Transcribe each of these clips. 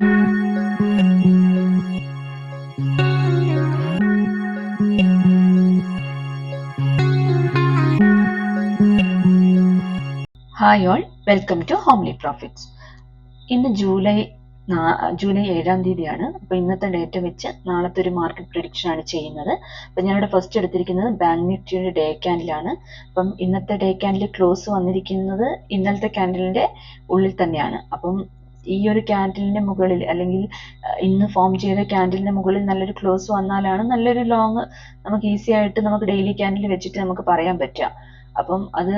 Hi all, welcome to homely profits. ഇന്ന് July 7-ാം തീയതിയാണ്. അപ്പോൾ ഇന്നത്തെ ഡേറ്റ വെച്ച് നാളത്തെ ഒരു മാർക്കറ്റ് പ്രിഡിക്ഷൻ ആണ് ചെയ്യുന്നത്. അപ്പം ഞാനിവിടെ ഫസ്റ്റ് എടുത്തിരിക്കുന്നത് ബാങ്ക് നിഫ്റ്റിയുടെ ഡേ ക്യാൻഡിലാണ്. അപ്പം ഇന്നത്തെ ഡേ ക്യാൻഡിൽ ക്ലോസ് വന്നിരിക്കുന്നത് ഇന്നലത്തെ ക്യാൻഡിലിൻ്റെ ഉള്ളിൽ തന്നെയാണ്. അപ്പം ഈ ഒരു ക്യാൻഡിലിൻ്റെ മുകളിൽ അല്ലെങ്കിൽ ഇന്ന് ഫോം ചെയ്ത ക്യാൻഡിലിൻ്റെ മുകളിൽ നല്ലൊരു ക്ലോസ് വന്നാലാണ് നല്ലൊരു ലോങ് നമുക്ക് ഈസി ആയിട്ട് നമുക്ക് ഡെയിലി ക്യാൻഡിൽ വെച്ചിട്ട് നമുക്ക് പറയാൻ പറ്റുക. അപ്പം അത്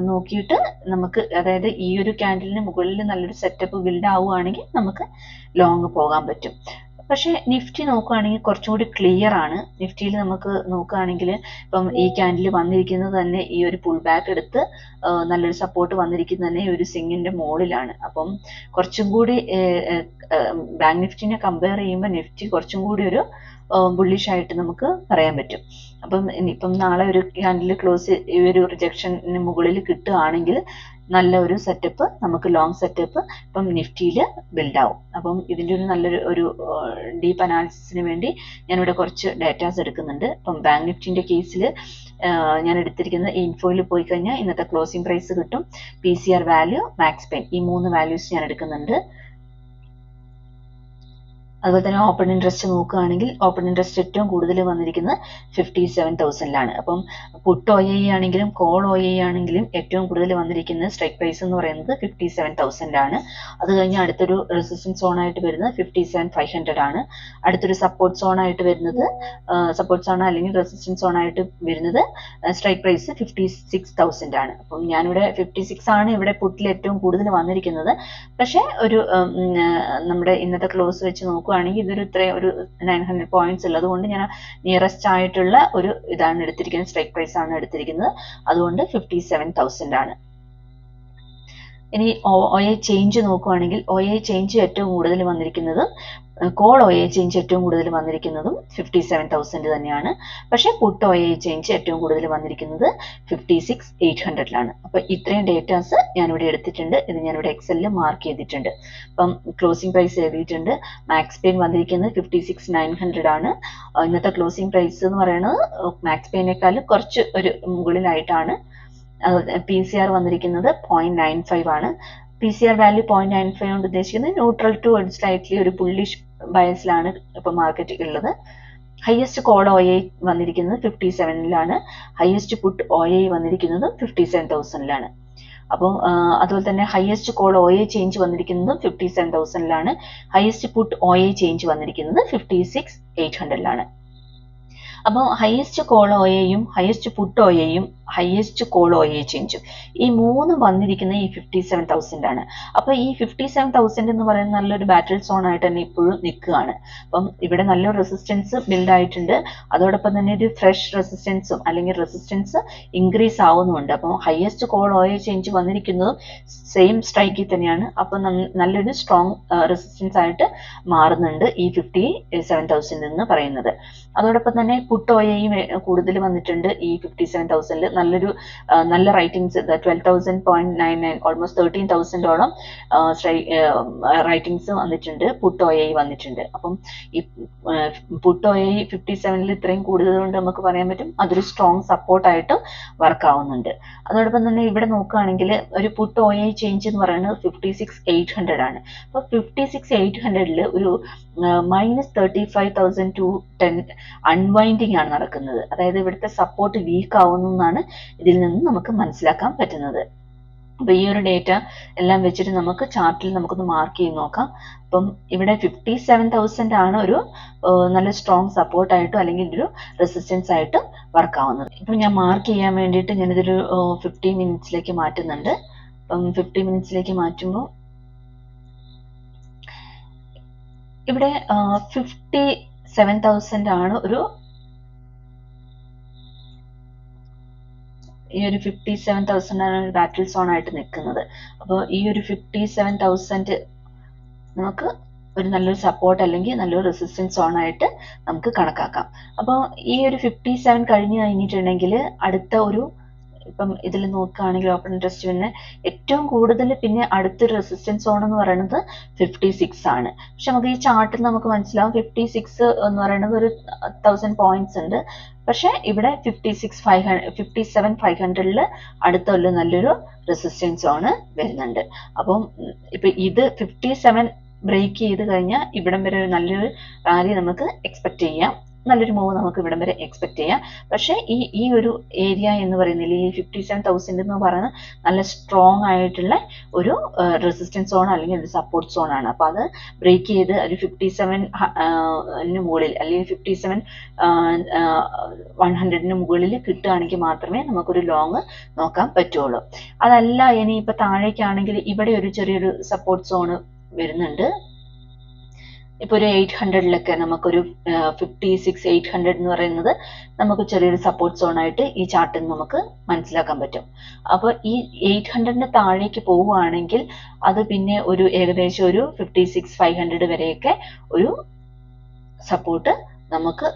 നോക്കിയിട്ട് നമുക്ക്, അതായത് ഈ ഒരു ക്യാൻഡിലിന് മുകളിൽ നല്ലൊരു സെറ്റപ്പ് ബിൽഡ് ആവുകയാണെങ്കിൽ നമുക്ക് ലോങ് പോകാൻ പറ്റും. പക്ഷേ നിഫ്റ്റി നോക്കുകയാണെങ്കിൽ കുറച്ചും കൂടി ക്ലിയർ ആണ്. നിഫ്റ്റിയിൽ നമുക്ക് നോക്കുകയാണെങ്കിൽ ഇപ്പം ഈ ക്യാൻഡിൽ വന്നിരിക്കുന്നത് തന്നെ ഈ ഒരു പുൾ ബാക്ക് എടുത്ത് നല്ലൊരു സപ്പോർട്ട് വന്നിരിക്കുന്നത് തന്നെ ഈ ഒരു സ്വിങ്ങിൻ്റെ മുകളിലാണ്. അപ്പം കുറച്ചും കൂടി ബാങ്ക് നിഫ്റ്റിനെ കമ്പയർ ചെയ്യുമ്പോൾ നിഫ്റ്റി കുറച്ചും കൂടി ഒരു ബുള്ളിഷ് ആയിട്ട് നമുക്ക് പറയാൻ പറ്റും. അപ്പം ഇപ്പം നാളെ ഒരു ക്യാൻഡിൽ ക്ലോസ് ഈ ഒരു റിജക്ഷന് മുകളിൽ കിട്ടുകയാണെങ്കിൽ നല്ല ഒരു സെറ്റപ്പ്, നമുക്ക് ലോങ് സെറ്റപ്പ് ഇപ്പം നിഫ്റ്റിയിൽ ബിൽഡ് ആവും. അപ്പം ഇതിൻ്റെ ഒരു നല്ലൊരു ഡീപ്പ് അനാലിസിസിന് വേണ്ടി ഞാനിവിടെ കുറച്ച് ഡേറ്റാസ് എടുക്കുന്നുണ്ട്. ഇപ്പം ബാങ്ക് നിഫ്റ്റിൻ്റെ കേസിൽ ഞാൻ എടുത്തിരിക്കുന്നത് ഇൻഫോയിൽ പോയി കഴിഞ്ഞാൽ ഇന്നത്തെ ക്ലോസിംഗ് പ്രൈസ് കിട്ടും, PCR വാല്യൂ, മാക്സ് പെയിൻ, ഈ 3 വാല്യൂസ് ഞാൻ എടുക്കുന്നുണ്ട്. അതുപോലെ തന്നെ ഓപ്പൺ ഇൻട്രസ്റ്റ് നോക്കുകയാണെങ്കിൽ ഓപ്പൺ ഇൻട്രസ്റ്റ് ഏറ്റവും കൂടുതൽ വന്നിരിക്കുന്നത് 57,000-ലാണ്. അപ്പം പുട്ട് OI ആണെങ്കിലും കോൾ OI ആണെങ്കിലും ഏറ്റവും കൂടുതൽ വന്നിരിക്കുന്നത് സ്ട്രൈക്ക് പ്രൈസ് എന്ന് പറയുന്നത് 57,000-ആണ്. അത് കഴിഞ്ഞ് അടുത്തൊരു റെസിസ്റ്റൻസ് സോണായിട്ട് വരുന്നത് 57,500-ആണ്. അടുത്തൊരു സപ്പോർട്ട് സോണായിട്ട് വരുന്നത് സപ്പോർട്ട് സോൺ അല്ലെങ്കിൽ റെസിസ്റ്റൻസ് സോണായിട്ട് വരുന്നത് സ്ട്രൈക്ക് പ്രൈസ് 56,000-ആണ്. അപ്പം ഞാനിവിടെ 56 ആണ് ഇവിടെ പുട്ടിൽ ഏറ്റവും കൂടുതൽ വന്നിരിക്കുന്നത്. പക്ഷേ ഒരു നമ്മുടെ ഇന്നത്തെ ക്ലോസ് വെച്ച് നോക്കുകയാണെങ്കിൽ ഇതൊരു ഒരു 900 പോയിന്റ്സ് ഉള്ളത് കൊണ്ട് ഞാൻ നിയറസ്റ്റ് ആയിട്ടുള്ള ഒരു ഇതാണ് എടുത്തിരിക്കുന്നത്, സ്ട്രൈക്ക് പ്രൈസ് ആണ് എടുത്തിരിക്കുന്നത്. അതുകൊണ്ട് 57,000-ആണ്. ഇനി OI ചേഞ്ച് നോക്കുകയാണെങ്കിൽ OI ചേഞ്ച് ഏറ്റവും കൂടുതൽ വന്നിരിക്കുന്നതും കോൾ OI ചേഞ്ച് ഏറ്റവും കൂടുതൽ വന്നിരിക്കുന്നതും 57,000 തന്നെയാണ്. പക്ഷേ പുട്ട് OI ചേഞ്ച് ഏറ്റവും കൂടുതൽ വന്നിരിക്കുന്നത് 56,800-ലാണ്. അപ്പോൾ ഇത്രയും ഡേറ്റാസ് ഞാനിവിടെ എടുത്തിട്ടുണ്ട്. ഇത് ഞാനിവിടെ എക്സലിൽ മാർക്ക് ചെയ്തിട്ടുണ്ട്. അപ്പം ക്ലോസിംഗ് പ്രൈസ് എഴുതിയിട്ടുണ്ട്. മാക്സ് പെയിൻ വന്നിരിക്കുന്നത് 56,900-ആണ്. ഇന്നത്തെ ക്ലോസിംഗ് പ്രൈസ് എന്ന് പറയുന്നത് മാക്സ് പെയിനേക്കാളും കുറച്ച് ഒരു മുകളിലായിട്ടാണ്. PCR വന്നിരിക്കുന്നത് 0.95 ആണ്. PCR വാല്യൂ 0.95 കൊണ്ട് ഉദ്ദേശിക്കുന്നത് ന്യൂട്രൽ ടു സ്ലൈറ്റ്ലി ഒരു ബുള്ളിഷ് ബയസിലാണ് ഇപ്പോൾ മാർക്കറ്റ് ഉള്ളത്. ഹയസ്റ്റ് കോൾ OI വന്നിരിക്കുന്നത് 57-ലാണ്. ഹയസ്റ്റ് പുട്ട് OI വന്നിരിക്കുന്നത് 57,000-ലാണ്. അപ്പം അതുപോലെ തന്നെ ഹയസ്റ്റ് കോൾ OI ചേഞ്ച് വന്നിരിക്കുന്നത് 57,000-ലാണ്. ഹയസ്റ്റ് പുട്ട് OI ചേഞ്ച് വന്നിരിക്കുന്നത് 56,800-ലാണ്. അപ്പോൾ ഹയസ്റ്റ് കോൾ OIയും ഹയസ്റ്റ് പുട്ട് OIയും ഹയസ്റ്റ് കോൾ OI ചേഞ്ചും ഈ 3 വന്നിരിക്കുന്ന ഈ 57,000-ആണ്. അപ്പോൾ ഈ 57,000 എന്ന് പറയുന്നത് നല്ലൊരു ബാറ്റിൽ സോൺ ആയിട്ട് തന്നെ ഇപ്പോഴും നിൽക്കുകയാണ്. അപ്പം ഇവിടെ നല്ലൊരു റെസിസ്റ്റൻസ് ബിൽഡ് ആയിട്ടുണ്ട്. അതോടൊപ്പം തന്നെ ഒരു ഫ്രഷ് റെസിസ്റ്റൻസും അല്ലെങ്കിൽ റെസിസ്റ്റൻസ് ഇൻക്രീസ് ആവുന്നുമുണ്ട്. അപ്പം ഹയസ്റ്റ് കോൾ OI ചേഞ്ച് വന്നിരിക്കുന്നതും സെയിം സ്ട്രൈക്കിൽ തന്നെയാണ്. അപ്പം നല്ലൊരു സ്ട്രോങ് റെസിസ്റ്റൻസ് ആയിട്ട് മാറുന്നുണ്ട് ഈ 57,000 എന്ന് പറയുന്നത്. അതോടൊപ്പം തന്നെ പുട്ട് OIയും കൂടുതൽ വന്നിട്ടുണ്ട് ഈ 57,000-ൽ. നല്ല റൈറ്റിംഗ്സ് 12,000.99 ഓൾമോസ്റ്റ് 13,000-ഓളം റൈറ്റിംഗ്സ് വന്നിട്ടുണ്ട്, പുട്ട് OI വന്നിട്ടുണ്ട്. അപ്പം ഈ പുട്ട് OI 57-ൽ ഇത്രയും കൂടുതൽ കൊണ്ട് നമുക്ക് പറയാൻ പറ്റും അതൊരു സ്ട്രോങ് സപ്പോർട്ടായിട്ട് വർക്ക് ആവുന്നുണ്ട്. അതോടൊപ്പം തന്നെ ഇവിടെ നോക്കുകയാണെങ്കിൽ ഒരു പുട്ട് OI ചേഞ്ച് എന്ന് പറയുന്നത് 56,800-ആണ്. അപ്പോൾ 56,800-ൽ ഒരു -35,000 to 10 അൺവൈൻഡിങ് ആണ് നടക്കുന്നത്. അതായത് ഇവിടുത്തെ സപ്പോർട്ട് വീക്ക് ആവുന്നു എന്നാണ് ഇതിൽ നിന്ന് നമുക്ക് മനസ്സിലാക്കാൻ പറ്റുന്നത്. അപ്പോൾ ഈ ഒരു ഡേറ്റ എല്ലാം വെച്ചിട്ട് നമുക്ക് ചാർട്ടിൽ നമുക്കൊന്ന് മാർക്ക് ചെയ്ത് നോക്കാം. അപ്പം ഇവിടെ 57,000 ഒരു നല്ല സ്ട്രോങ് സപ്പോർട്ടായിട്ടോ അല്ലെങ്കിൽ ഒരു റെസിസ്റ്റൻസ് ആയിട്ട് വർക്ക് ആവുന്നത്. ഇപ്പം ഞാൻ മാർക്ക് ചെയ്യാൻ വേണ്ടിയിട്ട് ഞാനിതൊരു 50 മിനിറ്റ്സിലേക്ക് മാറ്റുന്നുണ്ട്. അപ്പം 50 മിനിറ്റ്സിലേക്ക് മാറ്റുമ്പോൾ ഇവിടെ 57,000 ഒരു ഈ ഒരു 57,000 ഒരു ബാറ്റിൽ സോൺ ആയിട്ട് നിൽക്കുന്നത്. അപ്പോൾ ഈ ഒരു 57,000 നമുക്ക് ഒരു നല്ലൊരു സപ്പോർട്ട് അല്ലെങ്കിൽ നല്ലൊരു റെസിസ്റ്റൻസ് സോൺ ആയിട്ട് നമുക്ക് കണക്കാക്കാം. അപ്പോൾ ഈ ഒരു 57 കഴിഞ്ഞിട്ടുണ്ടെങ്കിൽ അടുത്ത ഒരു ഇപ്പം ഇതിൽ നോക്കുകയാണെങ്കിൽ ഓപ്പൺ ഇൻട്രസ്റ്റ് പിന്നെ ഏറ്റവും കൂടുതൽ പിന്നെ അടുത്തൊരു റെസിസ്റ്റൻസ് സോൺ എന്ന് പറയുന്നത് 56 ആണ്. പക്ഷെ നമുക്ക് ഈ ചാർട്ടിൽ നമുക്ക് മനസ്സിലാവും 56 എന്ന് പറയുന്നത് ഒരു 1000 പോയിന്റ്സ് ഉണ്ട്. പക്ഷെ ഇവിടെ 57,500 അടുത്തുള്ള നല്ലൊരു റെസിസ്റ്റൻസ് സോൺ വരുന്നുണ്ട്. അപ്പം ഇപ്പൊ ഇത് 57 ബ്രേക്ക് ചെയ്ത് കഴിഞ്ഞാൽ ഇവിടം വരെ ഒരു നല്ലൊരു റാലി നമുക്ക് എക്സ്പെക്ട് ചെയ്യാം, നല്ലൊരു മൂവ് നമുക്ക് ഇവിടം വരെ എക്സ്പെക്ട് ചെയ്യാം. പക്ഷേ ഈ ഒരു ഏരിയ എന്ന് പറയുന്നില്ല, ഈ 57,000 എന്ന് പറയുന്നത് നല്ല സ്ട്രോങ് ആയിട്ടുള്ള ഒരു റെസിസ്റ്റൻസ് സോൺ അല്ലെങ്കിൽ ഒരു സപ്പോർട്ട് സോൺ ആണ്. അപ്പോൾ അത് ബ്രേക്ക് ചെയ്ത് ഒരു 57 മുകളിൽ അല്ലെങ്കിൽ 57,100 മുകളിൽ കിട്ടുകയാണെങ്കിൽ മാത്രമേ നമുക്കൊരു ലോങ് നോക്കാൻ പറ്റുള്ളൂ. അതല്ല ഇനി ഇപ്പൊ താഴേക്കാണെങ്കിൽ ഇവിടെ ഒരു ചെറിയൊരു സപ്പോർട്ട് സോൺ വരുന്നുണ്ട്. ഇപ്പൊ ഒരു 800 നമുക്കൊരു 56,800 എന്ന് പറയുന്നത് നമുക്ക് ചെറിയൊരു സപ്പോർട്ട് സോൺ ആയിട്ട് ഈ ചാർട്ടിൽ നമുക്ക് മനസ്സിലാക്കാൻ പറ്റും. അപ്പോൾ ഈ 800 താഴേക്ക് പോവുകയാണെങ്കിൽ അത് പിന്നെ ഒരു ഏകദേശം ഒരു 56,500 വരെയൊക്കെ ഒരു സപ്പോർട്ട് നമുക്ക്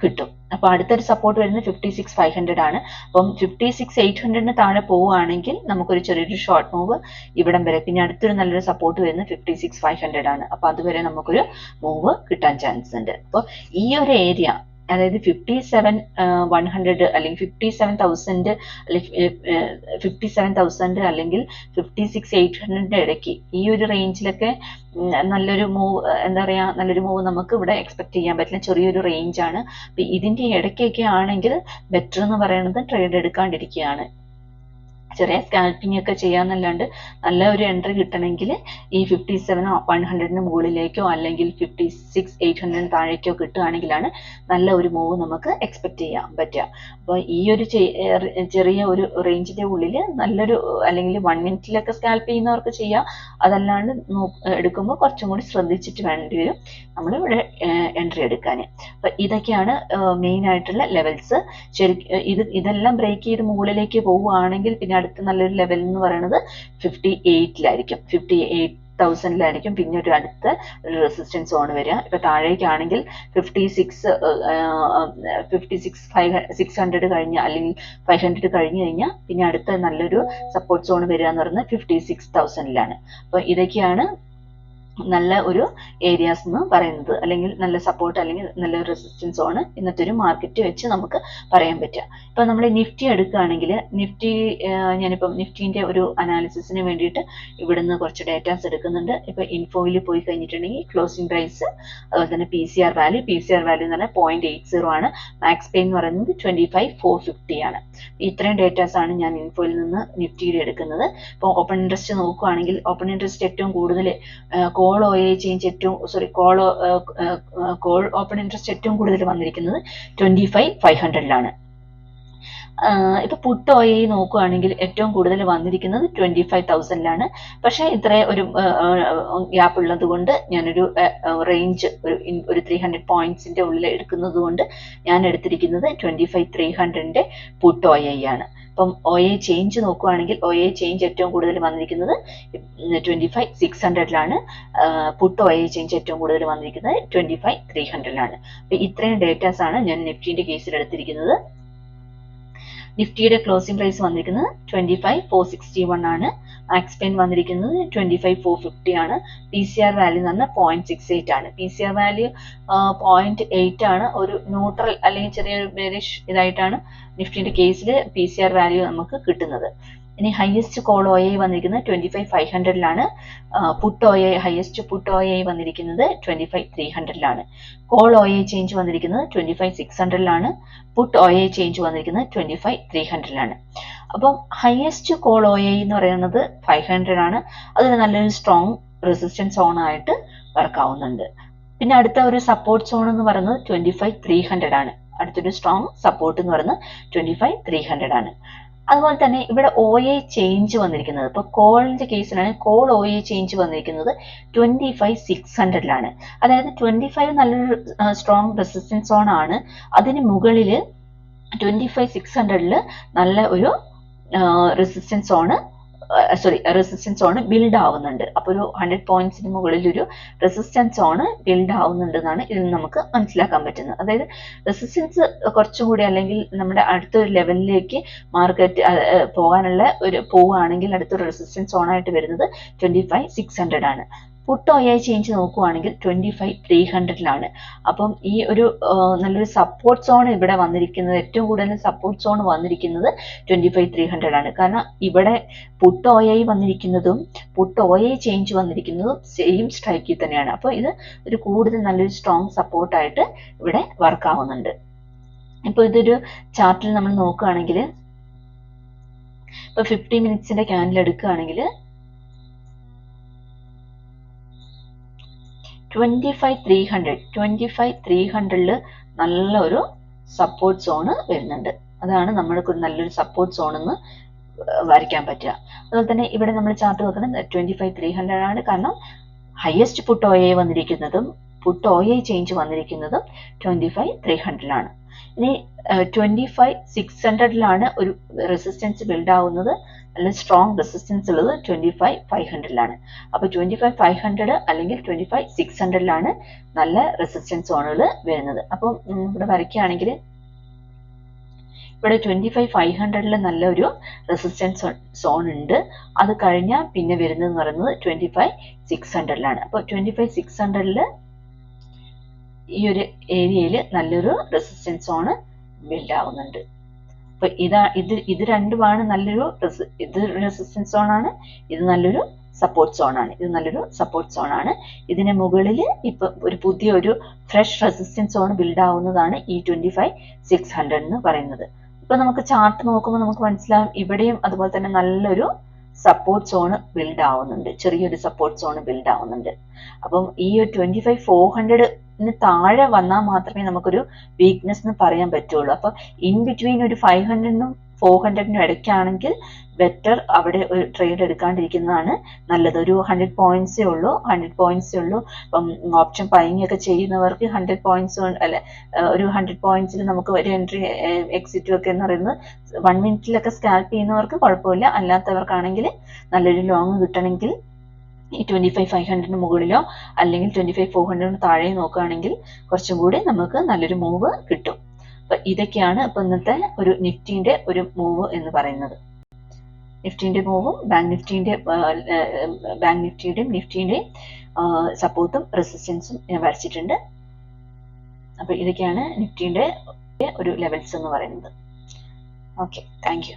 കിട്ടും. അപ്പൊ അടുത്തൊരു സപ്പോർട്ട് വരുന്നത് 56,500 ആണ്. അപ്പം 56,800 താഴെ പോവുകയാണെങ്കിൽ നമുക്കൊരു ചെറിയൊരു ഷോർട്ട് മൂവ് ഇവിടം വരെ, പിന്നെ അടുത്തൊരു നല്ലൊരു സപ്പോർട്ട് വരുന്നത് 56,500 ആണ്. അപ്പൊ അതുവരെ നമുക്കൊരു മൂവ് കിട്ടാൻ ചാൻസ് ഉണ്ട്. അപ്പോൾ ഈ ഒരു ഏരിയ അതായത് 57,100 അല്ലെങ്കിൽ 57,000 അല്ലെങ്കിൽ 56,800 ഇടയ്ക്ക് ഈ ഒരു റേഞ്ചിലൊക്കെ നല്ലൊരു മൂവ്, എന്താ പറയാ, നല്ലൊരു മൂവ് നമുക്ക് ഇവിടെ എക്സ്പെക്ട് ചെയ്യാൻ പറ്റില്ല. ചെറിയൊരു റേഞ്ച് ആണ്. അപ്പൊ ഇതിന്റെ ഇടയ്ക്കൊക്കെ ആണെങ്കിൽ ബെറ്റർ എന്ന് പറയുന്നത് ട്രേഡ് എടുക്കാണ്ടിരിക്കുകയാണ്. ചെറിയ സ്കാൽപ്പിംഗ് ഒക്കെ ചെയ്യാന്നല്ലാണ്ട് നല്ല ഒരു എൻട്രി കിട്ടണമെങ്കിൽ ഈ 57,100 മുകളിലേക്കോ അല്ലെങ്കിൽ 56,800 താഴേക്കോ കിട്ടുകയാണെങ്കിലാണ് നല്ല ഒരു മൂവ് നമുക്ക് എക്സ്പെക്ട് ചെയ്യാൻ പറ്റുക. അപ്പോൾ ഈ ഒരു ചെറിയ ഒരു റേഞ്ചിന്റെ ഉള്ളിൽ നല്ലൊരു അല്ലെങ്കിൽ 1 മിനിറ്റിലൊക്കെ സ്കാൽപ്പ് ചെയ്യുന്നവർക്ക് ചെയ്യാം. അതല്ലാണ്ട് എടുക്കുമ്പോൾ കുറച്ചും കൂടി ശ്രദ്ധിച്ചിട്ട് വേണ്ടി വരും നമ്മളിവിടെ എൻട്രി എടുക്കാൻ. അപ്പൊ ഇതൊക്കെയാണ് മെയിൻ ആയിട്ടുള്ള ലെവൽസ്. ഇതെല്ലാം ബ്രേക്ക് ചെയ്ത് മുകളിലേക്ക് പോവുകയാണെങ്കിൽ പിന്നെ അടുത്ത നല്ലൊരു ലെവൽ എന്ന് പറയുന്നത് 58,000 പിന്നെ ഒരു അടുത്ത റെസിസ്റ്റൻസ് സോൺ വരിക. ഇപ്പൊ താഴേക്കാണെങ്കിൽ 56,600 കഴിഞ്ഞ അല്ലെങ്കിൽ 500 കഴിഞ്ഞു കഴിഞ്ഞാൽ പിന്നെ അടുത്ത നല്ലൊരു സപ്പോർട്ട് സോൺ വരിക എന്ന് പറയുന്നത് 56,000 അപ്പൊ ഇതൊക്കെയാണ് നല്ല ഒരു ഏരിയാസ് എന്ന് പറയുന്നത്, അല്ലെങ്കിൽ നല്ല സപ്പോർട്ട് അല്ലെങ്കിൽ നല്ല റെസിസ്റ്റൻസ് സോൺ ഇന്നത്തെ ഒരു മാർക്കറ്റ് വെച്ച് നമുക്ക് പറയാൻ പറ്റുക. ഇപ്പൊ നമ്മൾ നിഫ്റ്റി എടുക്കുകയാണെങ്കിൽ നിഫ്റ്റി ഞാനിപ്പം നിഫ്റ്റിന്റെ ഒരു അനാലിസിസിന് വേണ്ടിയിട്ട് ഇവിടുന്ന് കുറച്ച് ഡേറ്റാസ് എടുക്കുന്നുണ്ട്. ഇപ്പൊ ഇൻഫോയിൽ പോയി കഴിഞ്ഞിട്ടുണ്ടെങ്കിൽ ക്ലോസിംഗ് പ്രൈസ്, അതുപോലെ തന്നെ PCR വാല്യൂ എന്ന് പറഞ്ഞാൽ 0.80 ആണ്. മാക്സ് പേ എന്ന് പറയുന്നത് 25,450 ആണ്. ഇത്രയും ഡേറ്റാസ് ആണ് ഞാൻ ഇൻഫോയിൽ നിന്ന് നിഫ്റ്റിയിൽ എടുക്കുന്നത്. ഇപ്പോൾ ഓപ്പൺ ഇൻട്രസ്റ്റ് നോക്കുകയാണെങ്കിൽ ഓപ്പൺ ഇൻട്രസ്റ്റ് ഏറ്റവും കൂടുതൽ കോൾ ഓപ്പൺ ഇൻട്രസ്റ്റ് ഏറ്റവും കൂടുതൽ വന്നിരിക്കുന്നത് 25,500 ഇപ്പൊ പുട്ട് OI നോക്കുകയാണെങ്കിൽ ഏറ്റവും കൂടുതൽ വന്നിരിക്കുന്നത് 25,000 പക്ഷെ ഇത്ര ഒരു ഗ്യാപ്പ് ഉള്ളത് കൊണ്ട് ഞാനൊരു റേഞ്ച് ഒരു 300 പോയിന്റ്സിന്റെ ഉള്ളിൽ എടുക്കുന്നത് കൊണ്ട് ഞാൻ എടുത്തിരിക്കുന്നത് 25,300 പുട്ട് OI ആണ്. അപ്പം OI ചേഞ്ച് നോക്കുകയാണെങ്കിൽ OI ചേഞ്ച് ഏറ്റവും കൂടുതൽ വന്നിരിക്കുന്നത് 25,600 പുട്ട് OI ചേഞ്ച് ഏറ്റവും കൂടുതൽ വന്നിരിക്കുന്നത് 25,300 അപ്പൊ ഇത്രയും ഡേറ്റാസ് ആണ് ഞാൻ നിഫ്റ്റിന്റെ കേസിൽ എടുത്തിരിക്കുന്നത്. നിഫ്റ്റിയുടെ ക്ലോസിംഗ് പ്രൈസ് വന്നിരിക്കുന്നത് 25,461 ആണ്. മാക്സ് പെയിൻ വന്നിരിക്കുന്നത് 25,450 ആണ്. PCR വാല്യൂ എന്ന് പറഞ്ഞാൽ 0.68 ആണ്. PCR വാല്യൂ 0.8 ആണ്. ഒരു ന്യൂട്രൽ അല്ലെങ്കിൽ ചെറിയൊരു ബെയറിഷ് ഇതായിട്ടാണ് നിഫ്റ്റിന്റെ കേസിൽ PCR വാല്യൂ നമുക്ക് കിട്ടുന്നത്. ഇനി ഹയസ്റ്റ് കോൾ OI വന്നിരിക്കുന്നത് 25,500 put OI highest put OI വന്നിരിക്കുന്നത് 25,300 കോൾ OI ചേഞ്ച് വന്നിരിക്കുന്നത് 25,600 പുട്ട് OI ചേഞ്ച് വന്നിരിക്കുന്നത് 25,300 അപ്പം ഹയസ്റ്റ് കോൾ OI എന്ന് പറയുന്നത് 500 ആണ്. അതൊരു നല്ലൊരു സ്ട്രോങ് റെസിസ്റ്റൻസ് സോൺ ആയിട്ട് വർക്ക് ആവുന്നുണ്ട്. പിന്നെ അടുത്ത ഒരു സപ്പോർട്ട് സോൺ എന്ന് പറയുന്നത് 25,300 ആണ്. അടുത്തൊരു സ്ട്രോങ് സപ്പോർട്ട് എന്ന് പറയുന്നത് 25,300 ആണ്. അതുപോലെ തന്നെ ഇവിടെ OI ചേഞ്ച് വന്നിരിക്കുന്നത്, ഇപ്പൊ കോളിന്റെ കേസിലാണ് കോൾ OI ചേഞ്ച് വന്നിരിക്കുന്നത് 25,600 അതായത് 25 നല്ലൊരു സ്ട്രോങ് റെസിസ്റ്റൻസ് സോൺ ആണ്. അതിന് മുകളിൽ 25,600 നല്ല ഒരു resistance zone resistance zone build ആവുന്നുണ്ട്. അപ്പോൾ ഒരു 100 പോയിന്റ്സിന് മുകളിൽ ഒരു റെസിസ്റ്റൻസ് സോൺ ബിൽഡ് ആവുന്നുണ്ട് എന്നാണ് ഇതിൽ നമുക്ക് മനസ്സിലാക്കാൻ പറ്റുന്നത്. അതായത് റെസിസ്റ്റൻസ് കുറച്ചുകൂടി അല്ലെങ്കിൽ നമ്മുടെ അടുത്തൊരു ലെവലിലേക്ക് മാർക്കറ്റ് പോകാനുള്ള പോവുകയാണെങ്കിൽ അടുത്തൊരു റെസിസ്റ്റൻസ് സോൺ ആയിട്ട് വരുന്നത് 25,600 ആണ്. പുട്ട് OI ചേഞ്ച് നോക്കുവാണെങ്കിൽ 25,300 അപ്പം ഈ ഒരു നല്ലൊരു സപ്പോർട്ട് സോൺ ഇവിടെ വന്നിരിക്കുന്നത്, ഏറ്റവും കൂടുതൽ സപ്പോർട്ട് സോൺ വന്നിരിക്കുന്നത് 25,300 ആണ്. കാരണം ഇവിടെ പുട്ട് OI വന്നിരിക്കുന്നതും പുട്ട് OI ചേഞ്ച് വന്നിരിക്കുന്നതും സെയിം സ്ട്രൈക്കിൽ തന്നെയാണ്. അപ്പോൾ ഇത് ഒരു കൂടുതൽ നല്ലൊരു സ്ട്രോങ് സപ്പോർട്ടായിട്ട് ഇവിടെ വർക്ക് ആവുന്നുണ്ട്. ഇപ്പോൾ ഇതൊരു ചാർട്ടിൽ നമ്മൾ നോക്കുകയാണെങ്കിൽ, ഇപ്പോൾ 50 മിനിറ്റ്സിന്റെ ക്യാൻഡിൽ എടുക്കുകയാണെങ്കിൽ 25,300 നല്ല ഒരു സപ്പോർട്ട് സോണ് വരുന്നുണ്ട്. അതാണ് നമ്മൾക്ക് ഒരു നല്ലൊരു സപ്പോർട്ട് സോൺ എന്ന് വരയ്ക്കാൻ പറ്റുക. അതുപോലെ തന്നെ ഇവിടെ നമ്മൾ ചാർട്ട് നോക്കുന്നത് 25,300 ആണ്. കാരണം ഹയസ്റ്റ് പുട്ട് OI വന്നിരിക്കുന്നതും പുട്ട് OI ചേഞ്ച് വന്നിരിക്കുന്നതും 25,300 ആണ്. ഇനി 25,600 ഒരു റെസിസ്റ്റൻസ് ബിൽഡ് ആവുന്നത്, നല്ല സ്ട്രോങ് റെസിസ്റ്റൻസ് ഉള്ളത് 25,500 അപ്പോൾ 25,500 അല്ലെങ്കിൽ 25,600 നല്ല റെസിസ്റ്റൻസ് സോണുകൾ വരുന്നത്. അപ്പം ഇവിടെ വരയ്ക്കുകയാണെങ്കിൽ ഇവിടെ 25,500 നല്ലൊരു റെസിസ്റ്റൻസ് സോൺ ഉണ്ട്. അത് കഴിഞ്ഞാൽ പിന്നെ വരുന്നത് പറയുന്നത് 25,600 അപ്പോൾ 25,600 ഈ ഒരു ഏരിയയിൽ നല്ലൊരു റെസിസ്റ്റൻസ് സോണ് ബിൽഡ് ആവുന്നുണ്ട്. അപ്പൊ ഇത് രണ്ടുമാണ് നല്ലൊരു ഇത് റെസിസ്റ്റൻസ് സോൺ ആണ്, ഇത് നല്ലൊരു സപ്പോർട്ട് സോൺ ആണ്. ഇതിന് മുകളിൽ ഇപ്പൊ ഒരു പുതിയൊരു ഫ്രഷ് റെസിസ്റ്റൻസ് സോൺ ബിൽഡ് ആവുന്നതാണ് ഈ 25,600 എന്ന് പറയുന്നത്. ഇപ്പൊ നമുക്ക് ചാർട്ട് നോക്കുമ്പോൾ നമുക്ക് മനസ്സിലാവും ഇവിടെയും അതുപോലെ തന്നെ നല്ലൊരു സപ്പോർട്ട് സോൺ ബിൽഡ് ആവുന്നുണ്ട്, ചെറിയൊരു സപ്പോർട്ട് സോൺ ബിൽഡ് ആവുന്നുണ്ട്. അപ്പം ഈ ഒരു 25,400 താഴെ വന്നാൽ മാത്രമേ നമുക്കൊരു വീക്ക്നെസ് എന്ന് പറയാൻ പറ്റുള്ളൂ. അപ്പൊ ഇൻ ബിറ്റ്വീൻ ഒരു 500-നും 400-നും ഇടയ്ക്കാണെങ്കിൽ ബെറ്റർ അവിടെ ഒരു ട്രേഡ് എടുക്കാണ്ടിരിക്കുന്നതാണ് നല്ലത്. ഒരു 100 പോയിന്റ്സേ ഉള്ളൂ. അപ്പം ഓപ്ഷൻ ബൈയിങ് ഒക്കെ ചെയ്യുന്നവർക്ക് 100 പോയിന്റ്സ് അല്ല, ഒരു 100 പോയിന്റ്സിൽ നമുക്ക് ഒരു എൻട്രി എക്സിറ്റും ഒക്കെ എന്ന് പറയുന്നത് 1 മിനിറ്റിലൊക്കെ സ്കാൽപ്പ് ചെയ്യുന്നവർക്ക് കുഴപ്പമില്ല. അല്ലാത്തവർക്കാണെങ്കിൽ നല്ലൊരു ലോങ് കിട്ടണമെങ്കിൽ ഈ 25,500-ന് മുകളിലോ അല്ലെങ്കിൽ 25,400-ന് താഴെ നോക്കുകയാണെങ്കിൽ കുറച്ചും കൂടി നമുക്ക് നല്ലൊരു മൂവ് കിട്ടും. അപ്പൊ ഇതൊക്കെയാണ് ഇപ്പൊ ഇന്നത്തെ ഒരു നിഫ്റ്റിന്റെ ഒരു മൂവ് എന്ന് പറയുന്നത്. നിഫ്റ്റിന്റെ മൂവും ബാങ്ക് നിഫ്റ്റിയുടെയും സപ്പോർട്ടും റെസിസ്റ്റൻസും ഞാൻ വരച്ചിട്ടുണ്ട്. അപ്പൊ ഇതൊക്കെയാണ് നിഫ്റ്റിന്റെ ഒരു ലെവൽസ് എന്ന് പറയുന്നത്. Okay, thank you.